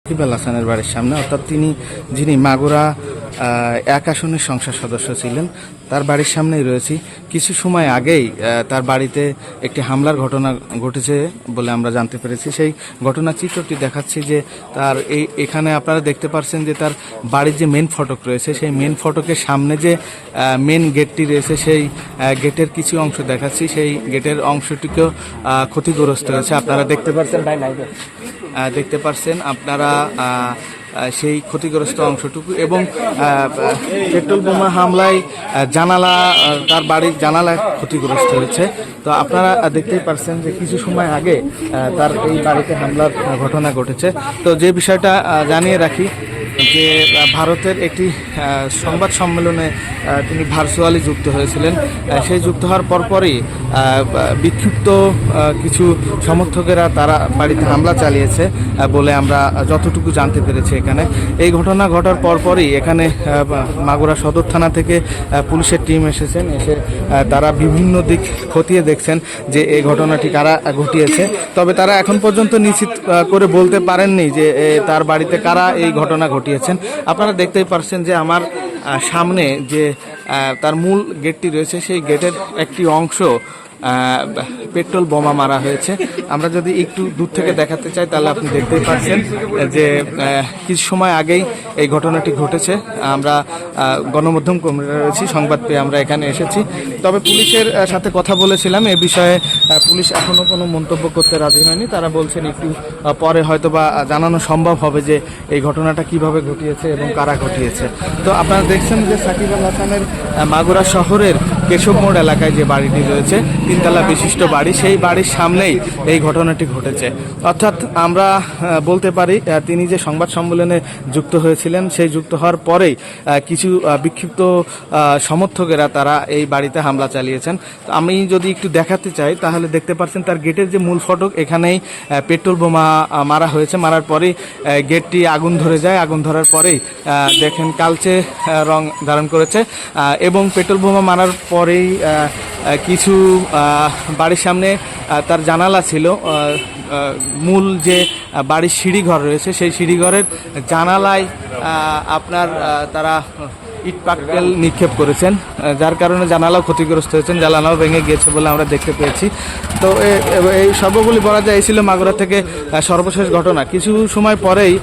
সাকিব আল হাসানের বাড়ির সামনে, অর্থাৎ যিনি মাগুরা এক আসনের সংসদ সদস্য ছিলেন, তার বাড়ির সামনেই রয়েছি। কিছু সময় আগেই তার বাড়িতে একটি হামলার ঘটনা ঘটেছে বলে আমরা জানতে পেরেছি। সেই ঘটনার চিত্রটি দেখাচ্ছি যে এখানে আপনারা দেখতে পাচ্ছেন যে তার বাড়ির যে মেন ফটক রয়েছে, সেই মেন ফটকের সামনে যে মেন গেটটি রয়েছে, সেই গেটের কিছু অংশ দেখাচ্ছি। সেই গেটের অংশটিকেও ক্ষতিগ্রস্ত হয়েছে, আপনারা দেখতে পাচ্ছেন আপনারা সেই ক্ষতিগ্রস্ত অংশটুকু। এবং পেট্রোল বোমা হামলায় তার বাড়ির জানালা ক্ষতিগ্রস্ত হয়েছে। তো আপনারা দেখতেই পাচ্ছেন যে কিছু সময় আগে তার এই বাড়িতে হামলার ঘটনা ঘটেছে। তো যে বিষয়টা জানিয়ে রাখি যে ভারতের একটি সংবাদ সম্মেলনে তিনি ভার্চুয়ালি যুক্ত হয়েছিলেন। সেই যুক্ত হওয়ার পরপরই বিক্ষিপ্ত কিছু সমর্থকেরা তারা বাড়িতে হামলা চালিয়েছে বলে আমরা যতটুকু জানতে পেরেছি। এখানে এই ঘটনা ঘটার পরপরই এখানে মাগুরা সদর থানা থেকে পুলিশের টিম এসে তারা বিভিন্ন দিক খতিয়ে দেখছেন যে এই ঘটনাটি কারা ঘটিয়েছে। তবে তারা এখন পর্যন্ত নিশ্চিত করে বলতে পারেননি যে তার বাড়িতে কারা এই ঘটনা ঘটিয়েছেন। আপনারা দেখতেই পাচ্ছেন যে আমার সামনে যে তার মূল গেটটি রয়েছে, সেই গেটের একটি অংশ পেট্রোল বোমা মারা হয়েছে। আমরা যদি একটু দূর থেকে দেখাতে চাই তাহলে আপনি দেখতেই পাচ্ছেন যে কিছু সময় আগেই এই ঘটনাটি ঘটেছে। আমরা গণমাধ্যম কর্মীরা রয়েছি, সংবাদ পেয়ে আমরা এখানে এসেছি। তবে পুলিশের সাথে কথা বলেছিলাম, এ বিষয়ে পুলিশ এখনও কোনো মন্তব্য করতে রাজি হয়নি। তারা বলছেন একটু পরে হয়তো বা জানানো সম্ভব হবে যে এই ঘটনাটা কিভাবে ঘটিয়েছে এবং কারা ঘটিয়েছে। তো আপনারা দেখছেন যে সাকিব আল হাসানের মাগুরা শহরের কেশব মোড় এলাকায় যে বাড়িটি রয়েছে, তিনতলা বিশিষ্ট বাড়ি, সেই বাড়ির সামনেই এই ঘটনাটি ঘটেছে। অর্থাৎ আমরা বলতে পারি তিনি যে সংবাদ সম্মেলনে যুক্ত হয়েছিলেন, সেই যুক্ত হওয়ার পরেই কিছু বিক্ষিপ্ত সমর্থকেরা তারা এই বাড়িতে হামলা চালিয়েছেন। আমি যদি একটু দেখাতে চাই তাহলে দেখতে পাচ্ছেন তার গেটের যে মূল ফটক, এখানেই পেট্রোল বোমা মারা হয়েছে। মারার পরেই গেটটি আগুন ধরে যায়। আগুন ধরার পরেই দেখেন কালচে রং ধারণ করেছে। এবং পেট্রোল বোমা মারার পরেই কিছু বাড়ির সামনে তার জানালা ছিল, মূল যে বাড়ির সিঁড়িঘর রয়েছে, সেই সিঁড়িঘরের জানালায় আপনার তারা ইট পাটকেল নিক্ষেপ করেছেন, যার কারণে জানালাও ক্ষতিগ্রস্ত হয়েছেন, জানালাও ভেঙে গিয়েছে বলে আমরা দেখতে পেয়েছি। তো এই সর্বগুলি বলা যায় এই ছিল মাগুরা থেকে সর্বশেষ ঘটনা। কিছু সময় পরেই